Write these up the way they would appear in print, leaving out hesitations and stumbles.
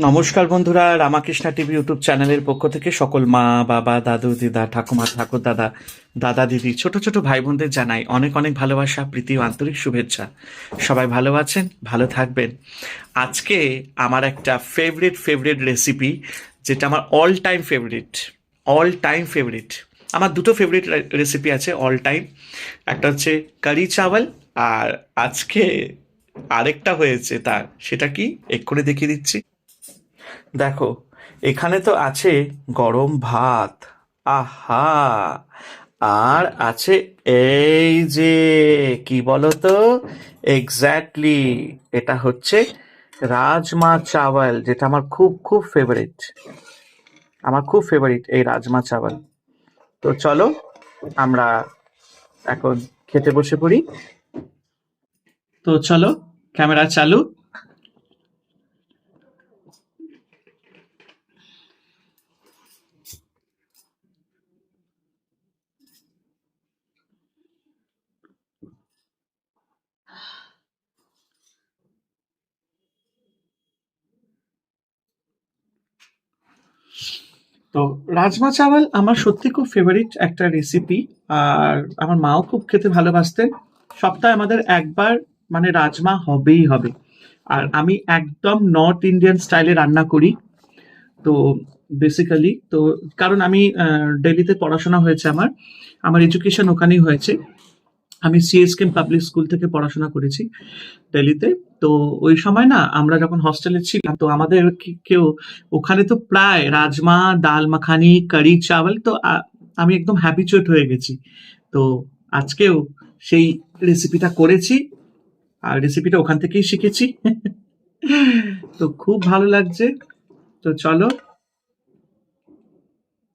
নমস্কার বন্ধুরা, Ramakrishna TV YouTube চ্যানেলের পক্ষ থেকে সকল মা বাবা দাদু দিদা ঠাকুমা ঠাকুর দাদা দাদা দিদি ছোট ছোট ভাই বোনদের জানাই অনেক অনেক ভালোবাসা, প্রীতি ও আন্তরিক শুভেচ্ছা। সবাই ভালো আছেন, ভালো থাকবেন। আজকে আমার একটা ফেভারিট রেসিপি, যেটা আমার অল টাইম ফেভারিট। আমার দুটো ফেভারিট রেসিপি আছে অল টাইম। একটা হচ্ছে কারি চাওয়াল, আর আজকে আরেকটা হয়েছে তার, সেটা কি এক্ষুনি দেখিয়ে দিচ্ছি। দেখো, এখানে তো আছে গরম ভাত, আহা, আর আছে এই যে, কি বলতো, এক্স্যাক্টলি এটা হচ্ছে রাজমা চাওয়াল, যেটা আমার খুব খুব ফেভারিট। এই রাজমা চাওয়াল। তো চলো আমরা এখন খেতে বসে পড়ি। তো চলো, ক্যামেরা চালু। তো রাজমা চাওয়াল আমার সত্যি খুব ফেভারিট একটা রেসিপি। আর আমার মাও খুব খেতে ভালোবাসতেন। সপ্তাহে আমাদের একবার মানে রাজমা হবেই হবে। আর আমি একদম নর্থ ইন্ডিয়ান স্টাইলে রান্না করি। তো বেসিক্যালি তো, কারণ আমি দিল্লিতে পড়াশোনা হয়েছে, আমার আমার এডুকেশন ওখানেই হয়েছে। আমি সিএসকে পাবলিক স্কুল থেকে পড়াশোনা করেছি দিল্লিতে। তো ওই সময় না, আমরা যখন হস্টেলে ছিলাম, তো আমাদের কেউ ওখানে তো প্রায় রাজমা, ডাল মাখানি, কারি চাওয়াল, তো আমি একদম হ্যাবিচুয়েট হয়ে গেছি। তো আজকেও সেই রেসিপিটা করেছি, আর রেসিপিটা ওখান থেকেই শিখেছি। তো খুব ভালো লাগছে। তো চলো,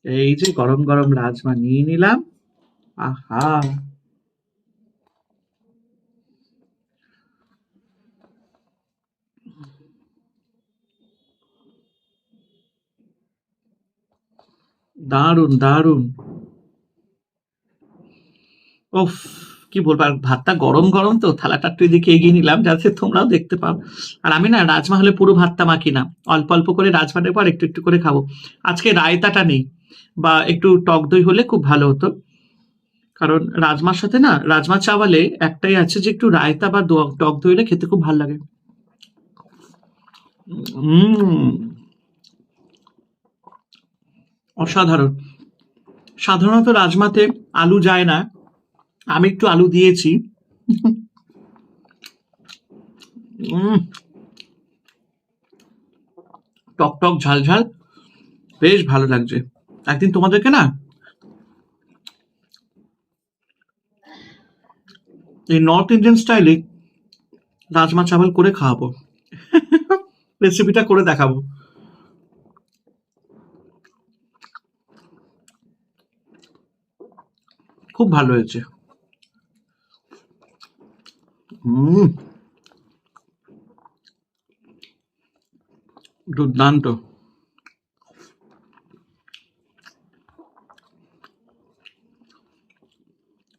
এই যে গরম গরম রাজমা নিয়ে নিলাম। আহা, দারুন দারুন। ওফ, কি বলবো, আর ভাতটা গরম গরম, তো থালাটা একটু এদিকে এগিয়ে নিলাম যাতে তোমরাও দেখতে পাও। আর আমি না রাজমা হলে পুরো ভাতটা মাখি না, অল্প অল্প করে রাজমাটার পর একটু একটু করে খাবো। আজকে রায়তাটা নেই, বা একটু টক দই হলে খুব ভালো হতো। কারণ রাজমার সাথে না, রাজমা চাওয়ালে একটাই আছে যে একটু রায়তা বা টক দই হলে খেতে খুব ভালো লাগে। উম অসাধারণ। সাধারণত রাজমাতে আলু যায় না, আমি একটু আলু দিয়েছি। উম টক টক ঝাল ঝাল, বেশ ভালো লাগছে। একদিন তোমাদেরকে না এই নর্থ ইন্ডিয়ান স্টাইলে রাজমা চাওয়াল করে খাওয়াবো। রেসিপিটা করে দেখাবো। খুব ভালো হয়েছে। হুম, দুর্দান্ত,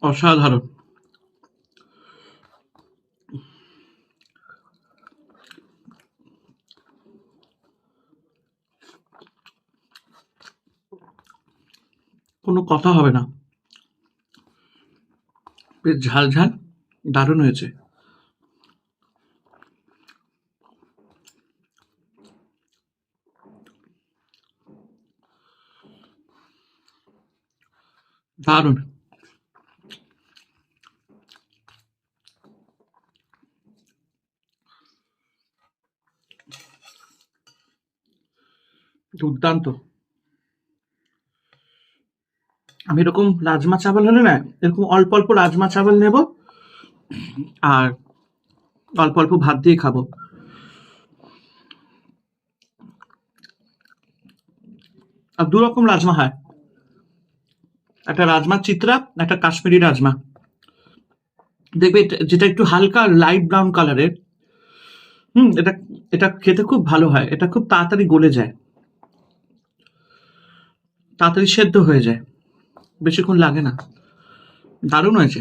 অসাধারণ। কোনো কথা হবে না, বেশ ঝাল ঝাল, দারুণ হয়েছে। দারুণ, দুর্দান্ত। আমি এরকম রাজমা চাওয়াল হলে না, এরকম অল্প অল্প রাজমা চাওয়াল নেব, আর অল্প অল্প ভাত দিয়ে খাবো। আর দু রকম রাজমা হয়, একটা রাজমা চিত্রা, একটা কাশ্মীরি রাজমা। দেখবে যেটা একটু হালকা লাইট ব্রাউন কালারের। এটা এটা খেতে খুব ভালো হয়, এটা খুব তাড়াতাড়ি গলে যায়, তাড়াতাড়ি সেদ্ধ হয়ে যায়, বেশিক্ষণ লাগে না। দারুণ হয়েছে।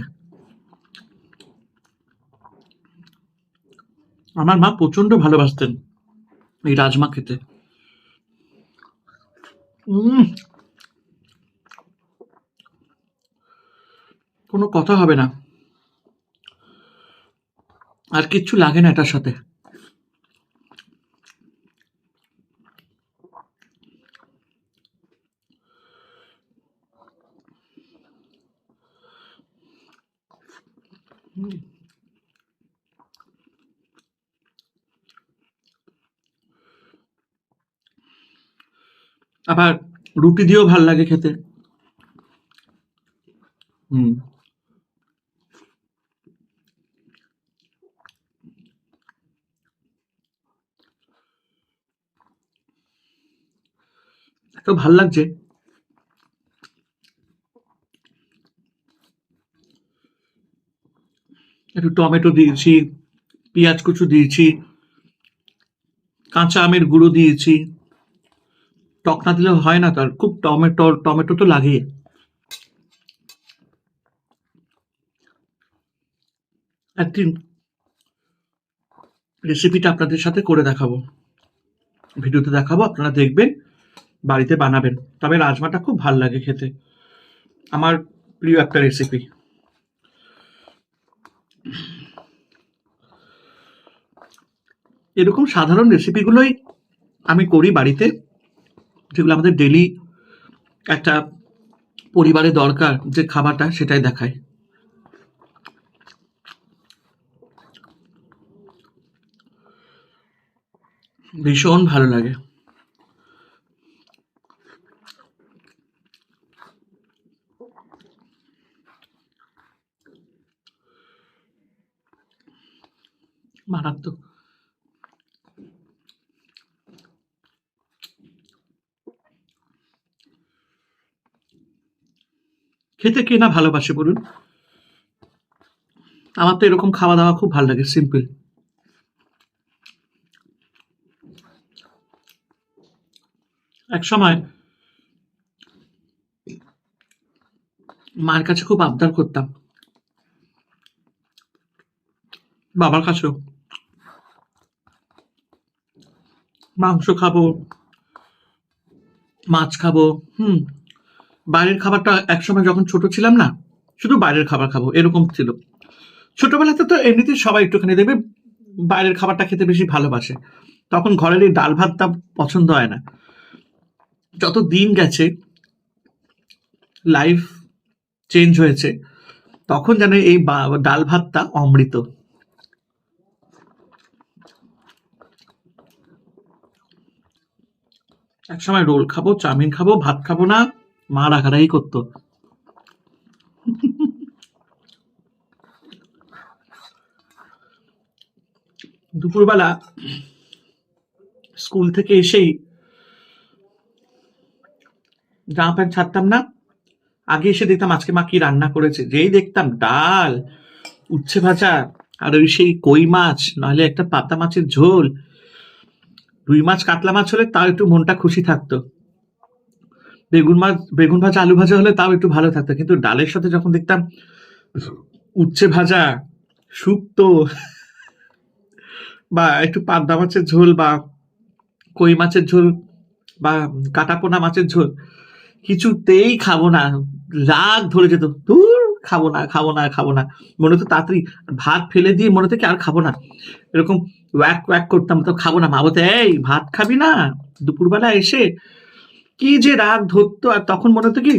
আমার মা প্রচন্ড ভালোবাসতেন এই রাজমা খেতে। উম, কোনো কথা হবে না, আর কিচ্ছু লাগে না এটার সাথে। আবার রুটি দিয়েও ভাল লাগে খেতে। হুম। এত ভাল লাগছে। একটু টমেটো দিয়েছি, পেঁয়াজ কুচু দিয়েছি, কাঁচা আমের গুঁড়ো দিয়েছি। টক না দিলে হয় না, তার খুব টমেটো টমেটো তো লাগে। একদিন রেসিপিটা আপনাদের সাথে করে দেখাবো, ভিডিওতে দেখাবো, আপনারা দেখবেন, বাড়িতে বানাবেন। তবে রাজমাটা খুব ভাল লাগে খেতে, আমার প্রিয় একটা রেসিপি। এরকম সাধারণ রেসিপিগুলোই আমি করি বাড়িতে, যেগুলো আমাদের ডেলি একটা পরিবারে দরকার যে খাবারটা, সেটাই দেখায়। ভীষণ ভালো লাগে। মারাত্মক। খেতে কে না ভালোবাসে বলুন? আমার তো এরকম খাওয়া দাওয়া খুব ভালো লাগে, সিম্পল। এক সময় মায়ের কাছে খুব আবদার করতাম, বাবার কাছেও, মাংস খাবো, মাছ খাবো। হুম। বাইরের খাবারটা একসময় যখন ছোট ছিলাম না, শুধু বাইরের খাবার খাবো এরকম ছিল। ছোটবেলাতে তো এমনিতেই সবাই একটুখানি দেখবে বাইরের খাবারটা খেতে বেশি ভালোবাসে। তখন ঘরের এই ডাল ভাতটা পছন্দ হয় না। যত দিন গেছে, লাইফ চেঞ্জ হয়েছে, তখন যেন এই ডাল ভাতটা অমৃত। একসময় রোল খাবো, চাউমিন খাবো, ভাত খাবো না, মা রাগারাগি করতো। দুপুরবেলা স্কুল থেকে এসেই জামা প্যান্ট ছাড়তাম না, আগে এসে দেখতাম আজকে মা কি রান্না করেছে। যেই দেখতাম ডাল, উচ্ছে ভাজা, আর ওই সেই কই মাছ, নাহলে একটা পাতা মাছের ঝোল, রুই মাছ কাতলা মাছ হলে তাও একটু মনটা খুশি থাকতো। বেগুন মাছ, বেগুন ভাজা আলু ভাজা হলে তাও একটু ভালো থাকতো, কিন্তু ডালের সাথে যখন দেখতাম উচ্ছে ভাজা, শুক্তো, বা একটু পাবদা মাছের ঝোল, বা কই মাছের ঝোল, বা কাটাপোনা মাছের ঝোল, কিছুতেই খাবো না। রাগ ধরে যেত, দূর, খাবো না, খাবো না, খাবো না। মনে হতো তাড়াতাড়ি ভাত ফেলে দিয়ে মনে হতো কি আর খাবো না, এরকম ওয়াক ওয়াক করতাম, তো খাবো না। মা বলতো, এই ভাত খাবি না দুপুরবেলা এসে? কি যে রাগ ধরতো। আর তখন মনে হতো কি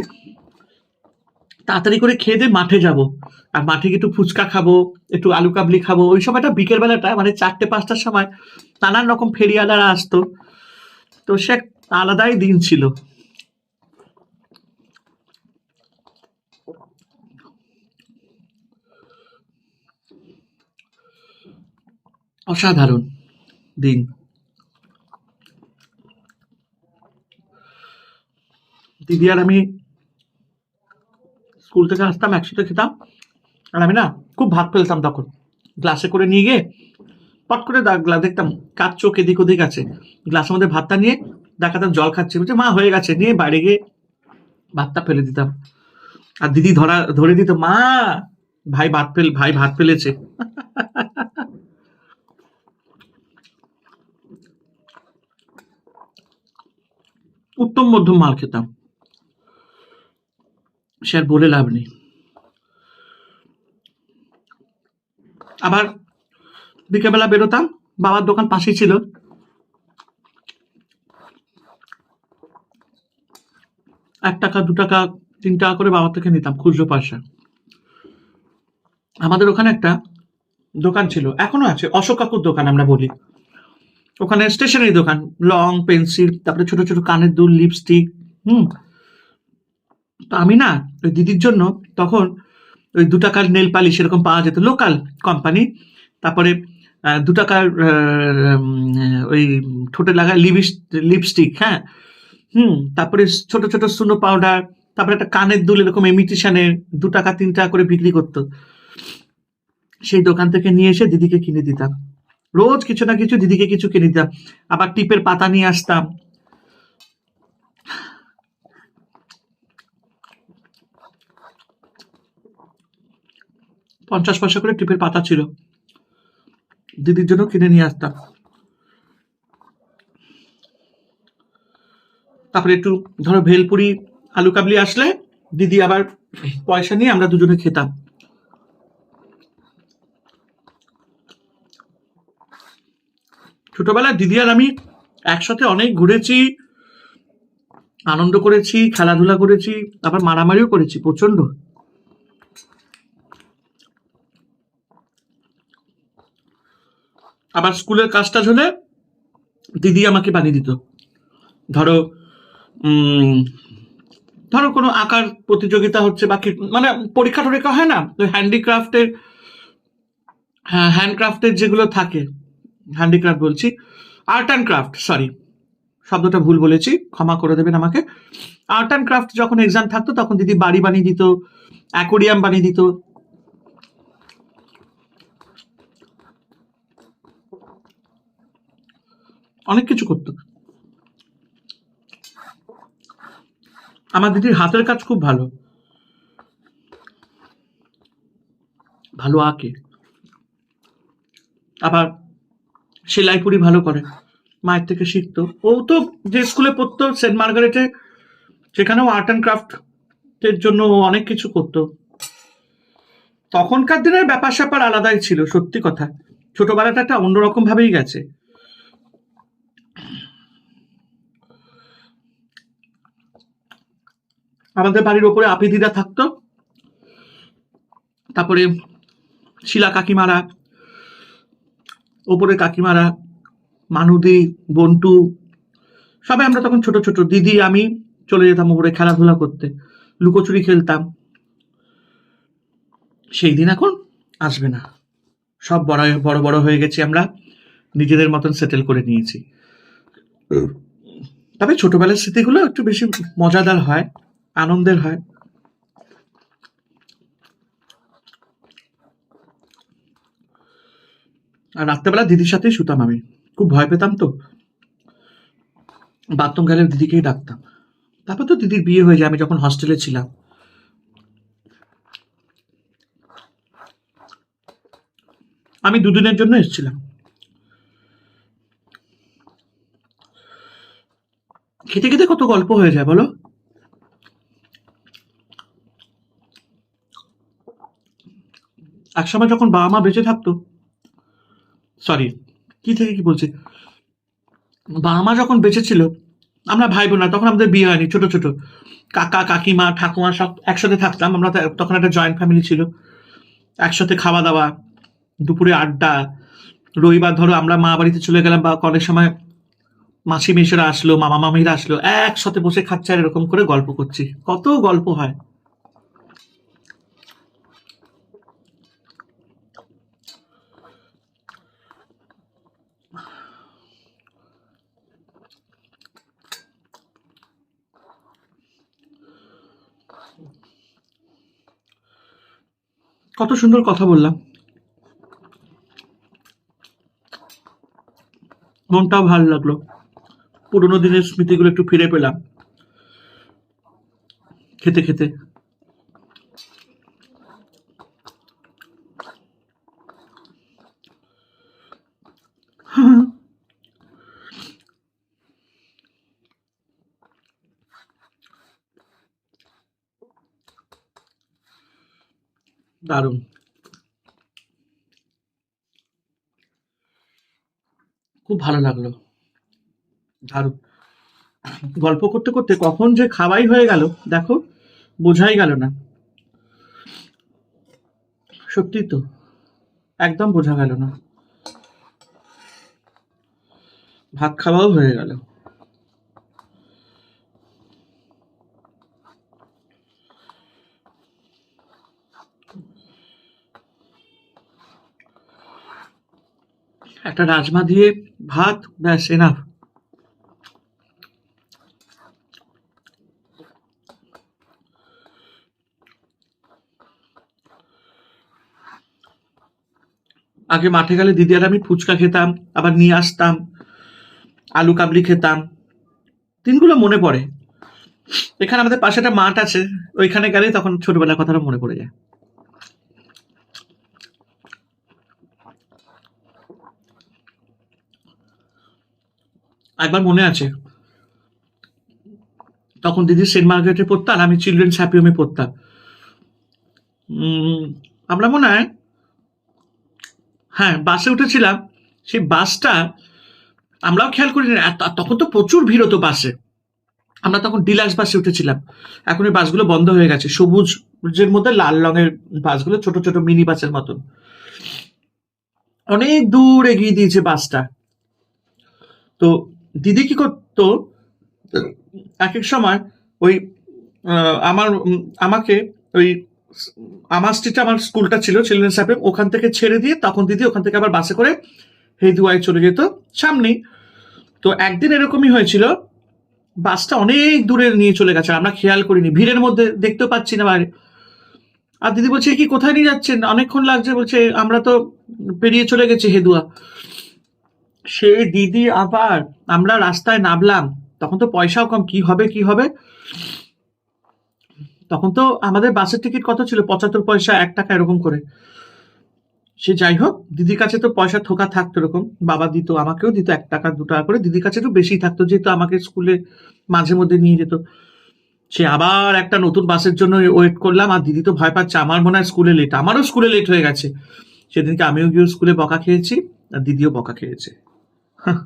তাড়াতাড়ি করে খেয়ে দিয়ে মাঠে যাব, আর মাঠে গিয়ে একটু ফুচকা খাবো, একটু আলু কাবলি খাবো। ওই সময়টা বিকেল বেলাটা মানে 4টে 5টার সময় নানান রকম ফেরিওয়ালারা আসতো, তো সে এক আলাদাই দিন ছিল। অসাধারণ দিন। দিদি আর আমি স্কুল থেকে আসতাম, একসাথে খেতাম। আর আমি না খুব ভাত ফেলতাম তখন, গ্লাসে করে নিয়ে গিয়ে পট করে দেখতাম কার চোখ এদিক ওদিক আছে, গ্লাসের মধ্যে ভাতটা নিয়ে দেখাতাম জল খাচ্ছি, বলছে মা হয়ে গেছে, নিয়ে বাইরে গিয়ে ভাতটা ফেলে দিতাম। আর দিদি ধরে দিত, মা ভাই ভাত ফেলেছে। উঠতে উত্তম মধ্যম মাল খেতাম, সে আর বলে লাভ নেই। আবার বিকেলবেলা বেরোতাম, বাবার দোকান পাশেই ছিল, 1 টাকা 2 টাকা 3 টাকা করে বাবার থেকে নিতাম খুচরো পয়সা। আমাদের ওখানে একটা দোকান ছিল, এখনো আছে, অশোক কাকুর দোকান আমরা বলি। ওখানে স্টেশনারি দোকান, লং পেন্সিল, তারপরে ছোট ছোট কানের দুল, লিপস্টিক। হুম। তো আমি না ওই দিদির জন্য তখন ওই 2 টাকার নেল পালিশ এরকম পাওয়া যেত, লোকাল কোম্পানি। তারপরে 2 টাকার ওই ঠোঁটে লাগা লিপস্টিক, হ্যাঁ। তারপরে ছোট ছোট সুনো পাউডার, তারপরে একটা কানের দুল এরকম ইমিটেশনের 2 টাকা 3 টাকা করে বিক্রি করতো। সেই দোকান থেকে নিয়ে এসে দিদিকে কিনে দিতাম, রোজ কিছু না কিছু দিদিকে কিছু কিনে দিতাম। আবার টিপের পাতা নিয়ে আসতাম। ৳50 করে টিপের পাতা ছিল, দিদির জন্য কিনে নিয়ে আসতাম। তারপরে একটু ধরো ভেলপুরি আলু কাবলি আসলে দিদি আবার পয়সা নিয়ে আমরা দুজনে খেতাম। ছোটবেলায় দিদি আর আমি একসাথে অনেক ঘুরেছি, আনন্দ করেছি, খেলাধুলা করেছি, আবার মারামারিও করেছি প্রচন্ড। আবার স্কুলের কাজটা হলে দিদি আমাকে বানিয়ে দিত। ধরো উম ধরো কোনো আঁকার প্রতিযোগিতা হচ্ছে বা মানে পরীক্ষা টরীক্ষা হয় না, ওই হ্যান্ডিক্রাফটের, হ্যাঁ হ্যান্ডক্রাফটের যেগুলো থাকে, হ্যান্ডিক্রাফট বলছি, আর্ট অ্যান্ড ক্রাফট, সরি শব্দটা ভুল বলেছি, ক্ষমা করে দেবেন আমাকে। আর্ট অ্যান্ড ক্রাফট যখন এক্সাম থাকতো তখন দিদি বাড়ি বানিয়ে দিত, অ্যাকোরিয়াম বানিয়ে দিত। অনেক কিছু করতো। আমার দিদির হাতের কাজ খুব ভালো, ভালো আঁকে, আবার সেলাই পুরি ভালো করে, মায়ের থেকে শিখতো। ও তো যে স্কুলে পড়তো সেন্ট মার্গারেটে, সেখানেও আর্ট অ্যান্ড ক্রাফট এর জন্য ও অনেক কিছু করতো। তখনকার দিনের ব্যাপার স্যাপার আলাদাই ছিল, সত্যি কথা। ছোটবেলাটা একটা অন্যরকম ভাবেই গেছে। আমাদের বাড়ির ওপরে আপি দিদা থাকতো, তারপরে শিলা কাকিমারা, ওপরে কাকিমারা, মানুদি, বন্টু, সবাই আমরা তখন ছোট ছোট, দিদি আমি চলে যেতাম ওপরে খেলাধুলা করতে, লুকোচুরি খেলতাম। সেই দিন এখন আসবে না, সব বড় বড় বড় হয়ে গেছি আমরা, নিজেদের মতন সেটেল করে নিয়েছি। তবে ছোটবেলার স্মৃতিগুলো একটু বেশি মজাদার হয়, আনন্দের হয়। আর রাত্রেবেলা দিদির সাথেই শুতাম আমি, খুব ভয় পেতাম তো, বাথরুম গেলে দিদিকেই ডাকতাম। তারপর তো দিদির বিয়ে হয়ে যায় আমি যখন হস্টেলে ছিলাম। আমি 2 দিনের জন্য এসেছিলাম। খেতে খেতে কত গল্প হয়ে যায় বলো। একসময় যখন বাবা মা বেঁচে থাকতো, সরি কি থেকে কি বলছি, বাবা মা যখন বেঁচে ছিল, আমরা ভাই বোনা, তখন আমাদের বিয়ে হয়নি, ছোট ছোট, কাকা কাকিমা ঠাকুমা সব একসাথে থাকতাম আমরা, তখন একটা জয়েন্ট ফ্যামিলি ছিল, একসাথে খাওয়া দাওয়া, দুপুরে আড্ডা। রবিবার ধরো আমরা মা বাড়িতে চলে গেলাম, বা অনেক সময় মাসি মেশোরা আসলো, মামা মামিরা আসলো, একসাথে বসে খাচ্ছে আর এরকম করে গল্প করছি, কত গল্প হয়। কত সুন্দর কথা বললাম, মনটাও ভালো লাগলো, পুরোনো দিনের স্মৃতিগুলো একটু ফিরে পেলাম খেতে খেতে। দারুণ। খুব ভালো লাগলো। দারুণ। গল্প করতে করতে কখন যে খাওয়াই হয়ে গেল দেখো, বোঝাই গেল না। সত্যি তো, একদম বোঝা গেল না। ভাত খাওয়াও হয়ে গেল। একটা রাজমা দিয়ে ভাত, ব্যাস এনাফ। আগে মাঠে গেলে দিদি আর আমি ফুচকা খেতাম, আবার নিয়ে আসতাম, আলু কাবলি খেতাম, দিনগুলো মনে পড়ে। এখানে আমাদের পাশে একটা মাঠ আছে, ওইখানে গেলে তখন ছোটবেলার কথাটা মনে পড়ে যায়। একবার মনে আছে, তখন দিদি সেন্ট মার্গারেটে পড়তাম, আর আমি চিলড্রেন্স হ্যাপি হোমে পড়তাম। আমরা মনে হয়, হ্যাঁ, বাসে উঠেছিলাম। সেই বাসটা আমরাও খেয়াল করিনি, তখন তো প্রচুর ভিড় হতো বাসে। আমরা তখন ডিলাক্স বাসে উঠেছিলাম। এখন এই বাসগুলো বন্ধ হয়ে গেছে, সবুজের মধ্যে লাল রঙের বাসগুলো, ছোট ছোট মিনি বাসের মতন। অনেক দূর এগিয়ে দিয়েছে বাসটা। তো দিদি কি করতো, এক এক সময় ওই আমাকে ওই আমার স্ট্রিটে আমার স্কুলটা ছিল চিলড্রেন্স হ্যাপি, ওখান থেকে ছেড়ে দিয়ে তখন দিদি ওখান থেকে আবার বাসে করে হেদুয়ায় চলে যেত, সামনেই। তো একদিন এরকমই হয়েছিল, বাসটা অনেক দূরে নিয়ে চলে গেছে, আমরা খেয়াল করিনি, ভিড়ের মধ্যে দেখতেও পাচ্ছি না বাইরে। আর দিদি বলছে, কি কোথায় নিয়ে যাচ্ছেন, অনেকক্ষণ লাগছে, বলছে আমরা তো পেরিয়ে চলে গেছি হেদুয়া। সে দিদি আবার, আমরা রাস্তায় নামলাম, তখন তো পয়সাও কম, কি হবে কি হবে। তখন তো আমাদের বাসের টিকিট কত ছিল, 75 পয়সা, 1 টাকা এরকম করে। সে যাই হোক, দিদির কাছে তো পয়সা থোকা থাকতো এরকম, বাবা দিত, আমাকেও দিত 1 টাকা 2 টাকা করে, দিদির কাছে একটু বেশি থাকতো, যেহেতু আমাকে স্কুলে মাঝে মধ্যে নিয়ে যেত। সে আবার একটা নতুন বাসের জন্য ওয়েট করলাম, আর দিদি তো ভয় পাচ্ছে, আমার মনে হয় স্কুলে লেট, আমারও স্কুলে লেট হয়ে গেছে। সেদিনকে আমিও গিয়ে স্কুলে বকা খেয়েছি, আর দিদিও বকা খেয়েছে। হাহ,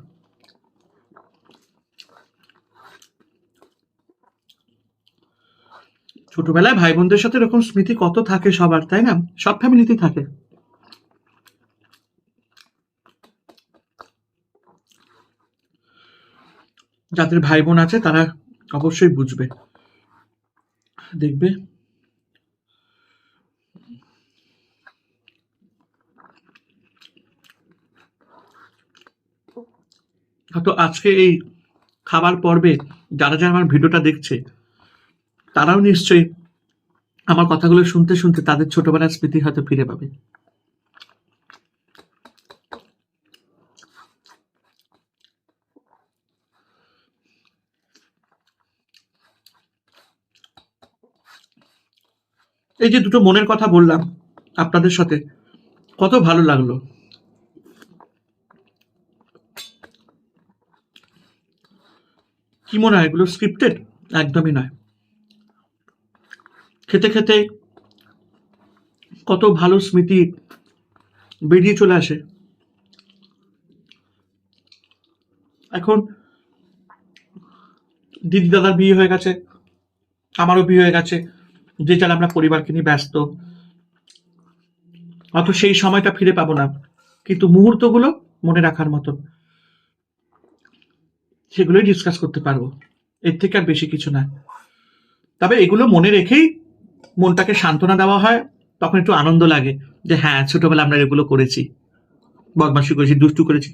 ছোটবেলায় ভাই বোনদের সাথে এরকম স্মৃতি কত থাকে সবার, তাই না? সব ফ্যামিলিতেই থাকে। যাদের ভাই বোন আছে তারা অবশ্যই বুঝবে, দেখবে। হয়তো আজকে এই খাবার পর্বে যারা যারা আমার ভিডিওটা দেখছে, তারাও নিশ্চয়ই আমার কথাগুলো শুনতে শুনতে তাদের ছোটবেলার স্মৃতি হয়তো ফিরে পাবে। এই যে দুটো মনের কথা বললাম আপনাদের সাথে, কত ভালো লাগলো। কি মনে হয় এগুলো স্ক্রিপ্টেড? একদমই নয়। খেতে খেতে কত ভালো স্মৃতি বেরিয়ে চলে আসে। এখন দিদি দাদার বিয়ে হয়ে গেছে, আমারও বিয়ে হয়ে গেছে, যে যার আমরা পরিবারকে নিয়ে ব্যস্ত, অত সেই সময়টা ফিরে পাবো না, কিন্তু মুহূর্তগুলো মনে রাখার মতন, সেগুলোই ডিসকাস করতে পারবো, এর থেকে আর বেশি কিছু না। তবে এগুলো মনে রেখেই মনটাকে সান্ত্বনা দেওয়া হয়, তখন একটু আনন্দ লাগে যে হ্যাঁ, ছোটবেলা আমরা এগুলো করেছি, বদমাশি করেছি, দুষ্টু করেছি,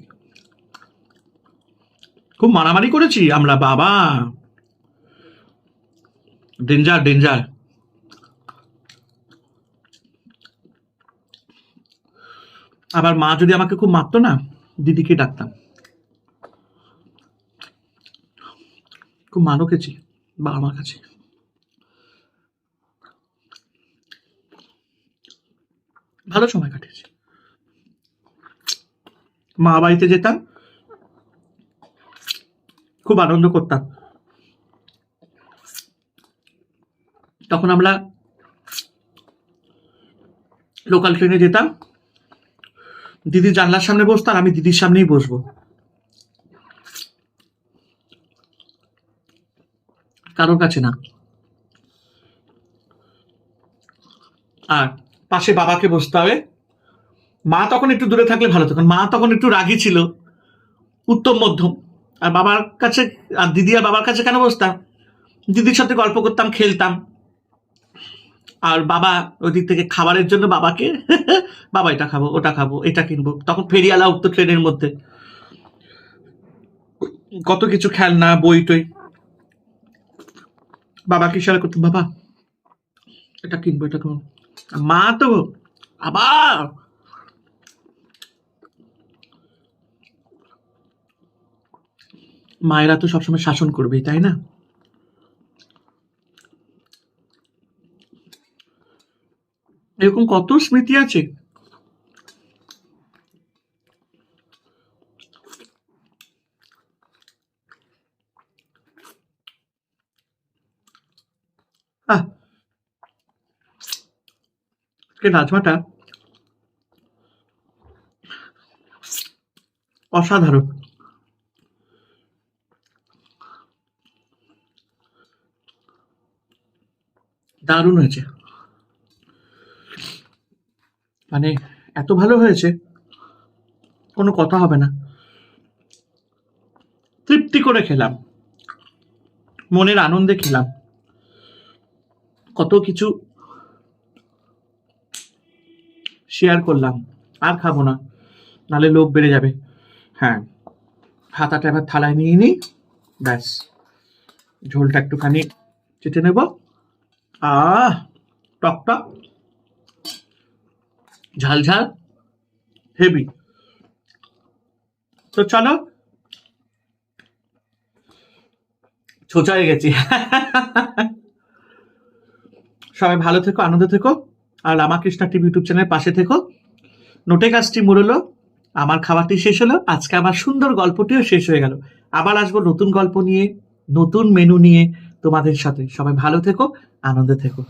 খুব মারামারি করেছি আমরা, বাবা, ডেঞ্জার ডেঞ্জার। আবার মা যদি আমাকে খুব মারতো না, দিদিকে ডাকতাম, খুব মারও খেয়েছি বাবা মার কাছে। ভালো সময় কাটিয়েছি। মা বাড়িতে যেতাম, খুব আনন্দ করতাম। তখন আমরা লোকাল ট্রেনে যেতাম, দিদি জানলার সামনে বসতো আর আমি দিদির সামনেই বসবো, কারোর কাছে না। আর পাশে বাবাকে বসতে হবে। মা তখন একটু দূরে থাকলে ভালো, তখন মা তখন একটু রাগী ছিল, উত্তম মধ্যম। আর বাবার কাছে, আর দিদি আর বাবার কাছে কেন বসতাম, দিদির সাথে গল্প করতাম, খেলতাম। আর বাবা ওই দিক থেকে খাবারের জন্য বাবাকে বাবা এটা খাবো, ওটা খাবো, এটা কিনবো, তখন ফেরিয়ালা উঠতো ট্রেনের মধ্যে, কত কিছু খেলনা, বই টই, বাবাকে ইশারা করতাম, বাবা এটা কিনবো, এটা কিনবো। আর মা তো আবার মায়েরা তো সবসময় শাসন করবেই, তাই না? এরকম কত স্মৃতি আছে। আহ, রাজমাটা অসাধারণ, দারুণ হয়েছে, মানে এত ভালো হয়েছে কোনো কথা হবে না। তৃপ্তি করে খেলাম, মনের আনন্দে খেলাম, কত কিছু শেয়ার করলাম। আর খাবো না, নালে লোভ বেড়ে যাবে। হ্যাঁ, হাতাটা এবার থালায় নিয়ে নিই, ব্যাস, ঝোলটা একটুখানি চেটে নেব। আহ, টক টক, ঝাল ঝাল, হেভি। তো চলো, ছোচা হয়ে গেছি। সবাই ভালো থেকো, আনন্দ থেকো, আর রামাকৃষ্ণা টিভি ইউটিউব চ্যানেলের পাশে থেকো। নোটে কাজটি মুড়লো, আমার খাবারটি শেষ হলো, আজকে আমার সুন্দর গল্পটিও শেষ হয়ে গেল। আবার আসবো নতুন গল্প নিয়ে, নতুন মেনু নিয়ে তোমাদের সাথে। সবাই ভালো থেকো, আনন্দে থেকো।